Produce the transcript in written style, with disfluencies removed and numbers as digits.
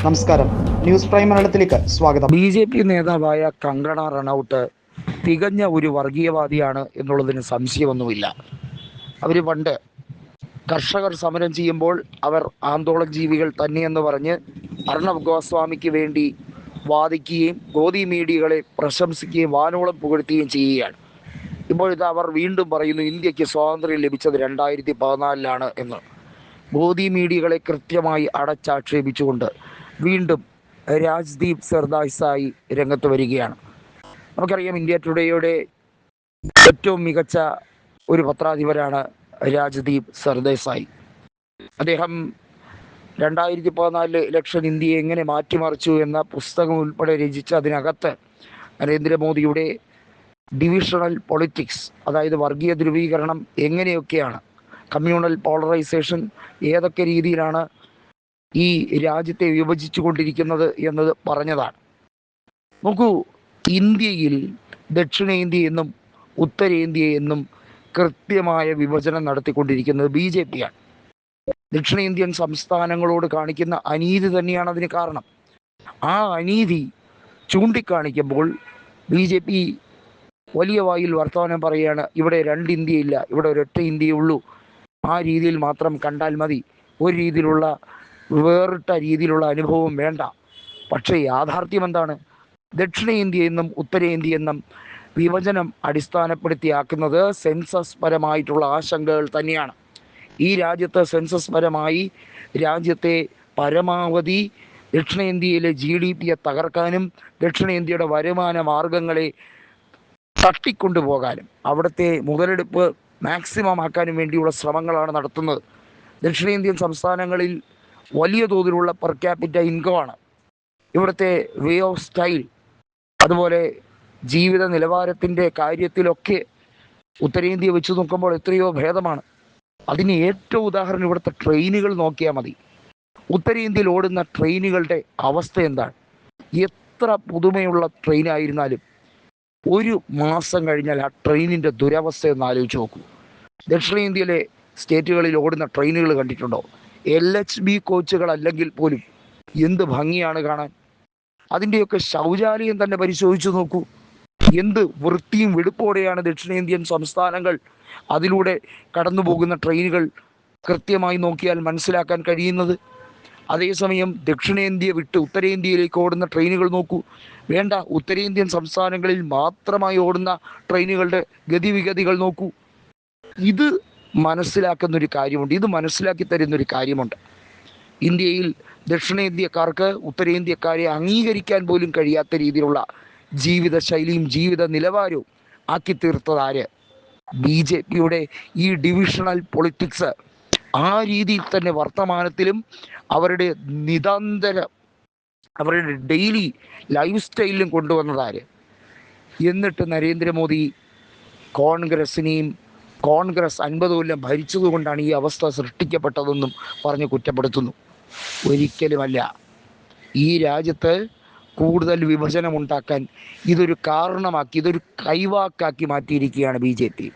നമസ്കാരം, news prime മലയാളത്തിലേക്ക് സ്വാഗതം. BJP നേതാവായ കങ്കണ റണൌട്ട് തികഞ്ഞ ഒരു വർഗീയവാദിയാണ് എന്നുള്ളതിന് സംശയമൊന്നുമില്ല. അവർ പണ്ട് കർഷകർ സമരം ചെയ്യുമ്പോൾ അവർ ആന്തോളൻ ജീവികൾ തന്നെയെന്ന് പറഞ്ഞ് അർണബ് ഗോസ്വാമിക്ക് വേണ്ടി വാദിക്കുകയും ഗോദി മീഡിയകളെ പ്രശംസിക്കുകയും വാനോളം പുകഴ്ത്തുകയും ചെയ്യുകയാണ്. ഇപ്പോഴിത് അവർ വീണ്ടും പറയുന്നു ഇന്ത്യക്ക് സ്വാതന്ത്ര്യം ലഭിച്ചത് 2014 എന്ന്. ഗോദി മീഡിയകളെ കൃത്യമായി അടച്ചാക്ഷേപിച്ചുകൊണ്ട് വീണ്ടും രാജ്ദീപ് സർദായ്സായി രംഗത്ത് വരികയാണ്. നമുക്കറിയാം, ഇന്ത്യ ടുഡേയുടെ ഏറ്റവും മികച്ച ഒരു പത്രാധിപരാണ് രാജ്ദീപ് സർദായ്സായി. അദ്ദേഹം 2014 ഇലക്ഷൻ ഇന്ത്യയെ എങ്ങനെ മാറ്റിമറിച്ചു എന്ന പുസ്തകം ഉൾപ്പെടെ രചിച്ച് അതിനകത്ത് നരേന്ദ്രമോദിയുടെ ഡിവിഷണൽ പൊളിറ്റിക്സ്, അതായത് വർഗീയ ധ്രുവീകരണം എങ്ങനെയൊക്കെയാണ്, കമ്മ്യൂണൽ പോളറൈസേഷൻ ഏതൊക്കെ രീതിയിലാണ് ഈ രാജ്യത്തെ വിഭജിച്ചു കൊണ്ടിരിക്കുന്നത് എന്നത് പറഞ്ഞതാണ്. നോക്കൂ, ഇന്ത്യയിൽ ദക്ഷിണേന്ത്യ എന്നും ഉത്തരേന്ത്യ എന്നും കൃത്യമായ വിഭജനം നടത്തിക്കൊണ്ടിരിക്കുന്നത് BJP ആണ്. ദക്ഷിണേന്ത്യൻ സംസ്ഥാനങ്ങളോട് കാണിക്കുന്ന അനീതി തന്നെയാണ് അതിന് കാരണം. ആ അനീതി ചൂണ്ടിക്കാണിക്കുമ്പോൾ BJP വലിയ വായിൽ വർത്തമാനം പറയുകയാണ്, ഇവിടെ 2 ഇന്ത്യയില്ല, ഇവിടെ ഒരൊറ്റ ഇന്ത്യയേ ഉള്ളൂ, ആ രീതിയിൽ മാത്രം കണ്ടാൽ മതി, ഒരു രീതിയിലുള്ള വേറിട്ട രീതിയിലുള്ള അനുഭവം വേണ്ട. പക്ഷേ യാഥാർത്ഥ്യം എന്താണ്? ദക്ഷിണേന്ത്യ എന്നും ഉത്തരേന്ത്യ എന്നും വിഭജനം അടിസ്ഥാനപ്പെടുത്തിയാക്കുന്നത് സെൻസസ് പരമായിട്ടുള്ള ആശങ്കകൾ തന്നെയാണ്. ഈ രാജ്യത്ത് സെൻസസ് പരമായി രാജ്യത്തെ പരമാവധി ദക്ഷിണേന്ത്യയിലെ GDP തകർക്കാനും ദക്ഷിണേന്ത്യയുടെ വരുമാന മാർഗങ്ങളെ തട്ടിക്കൊണ്ടുപോകാനും അവിടുത്തെ മുതലെടുപ്പ് മാക്സിമം ആക്കാനും വേണ്ടിയുള്ള ശ്രമങ്ങളാണ് നടത്തുന്നത്. ദക്ഷിണേന്ത്യൻ സംസ്ഥാനങ്ങളിൽ വലിയ തോതിലുള്ള പെർ ക്യാപിറ്റ ഇൻകമാണ്. ഇവിടുത്തെ വേ ഓഫ് സ്റ്റൈൽ, അതുപോലെ ജീവിത നിലവാരത്തിൻ്റെ കാര്യത്തിലൊക്കെ ഉത്തരേന്ത്യ വെച്ച് നോക്കുമ്പോൾ എത്രയോ ഭേദമാണ്. അതിന് ഏറ്റവും ഉദാഹരണം ഇവിടുത്തെ ട്രെയിനുകൾ നോക്കിയാൽ മതി. ഉത്തരേന്ത്യയിൽ ഓടുന്ന ട്രെയിനുകളുടെ അവസ്ഥ എന്താണ്? എത്ര പുതുമയുള്ള ട്രെയിനായിരുന്നാലും ഒരു മാസം കഴിഞ്ഞാൽ ആ ട്രെയിനിൻ്റെ ദുരവസ്ഥയൊന്ന് ആലോചിച്ച് നോക്കൂ. ദക്ഷിണേന്ത്യയിലെ സ്റ്റേറ്റുകളിൽ ഓടുന്ന ട്രെയിനുകൾ കണ്ടിട്ടുണ്ടോ? LHB കോച്ചുകൾ അല്ലെങ്കിൽ പോലും എന്ത് ഭംഗിയാണ് കാണാൻ. അതിൻ്റെയൊക്കെ ശൗചാലയം തന്നെ പരിശോധിച്ച് നോക്കൂ. എന്ത് വൃത്തിയും വെടുപ്പോടെയാണ് ദക്ഷിണേന്ത്യൻ സംസ്ഥാനങ്ങൾ അതിലൂടെ കടന്നു പോകുന്ന ട്രെയിനുകൾ കൃത്യമായി നോക്കിയാൽ മനസ്സിലാക്കാൻ കഴിയുന്നത്. അതേസമയം ദക്ഷിണേന്ത്യ വിട്ട് ഉത്തരേന്ത്യയിലേക്ക് ഓടുന്ന ട്രെയിനുകൾ നോക്കൂ. വേണ്ട, ഉത്തരേന്ത്യൻ സംസ്ഥാനങ്ങളിൽ മാത്രമായി ഓടുന്ന ട്രെയിനുകളുടെ ഗതിവിഗതികൾ നോക്കൂ. ഇത് മനസ്സിലാക്കുന്നൊരു കാര്യമുണ്ട്, ഇത് മനസ്സിലാക്കി തരുന്നൊരു കാര്യമുണ്ട്. ഇന്ത്യയിൽ ദക്ഷിണേന്ത്യക്കാർക്ക് ഉത്തരേന്ത്യക്കാരെ അംഗീകരിക്കാൻ പോലും കഴിയാത്ത രീതിയിലുള്ള ജീവിതശൈലിയും ജീവിത നിലവാരവും ആക്കി തീർത്തതാര്? BJPയുടെ ഈ ഡിവിഷണൽ പൊളിറ്റിക്സ് ആ രീതിയിൽ തന്നെ വർത്തമാനത്തിലും അവരുടെ അവരുടെ ഡെയിലി ലൈഫ് സ്റ്റൈലിലും കൊണ്ടുവന്നതാര്? എന്നിട്ട് നരേന്ദ്രമോദി കോൺഗ്രസിനെയും കോൺഗ്രസ് 50 കൊല്ലം ഭരിച്ചതുകൊണ്ടാണ് ഈ അവസ്ഥ സൃഷ്ടിക്കപ്പെട്ടതെന്നും പറഞ്ഞ് കുറ്റപ്പെടുത്തുന്നു. ഒരിക്കലുമല്ല. ഈ രാജ്യത്ത് കൂടുതൽ വിഭജനമുണ്ടാക്കാൻ ഇതൊരു കാരണമാക്കി, ഇതൊരു കൈവാക്കാക്കി മാറ്റിയിരിക്കുകയാണ് BJP.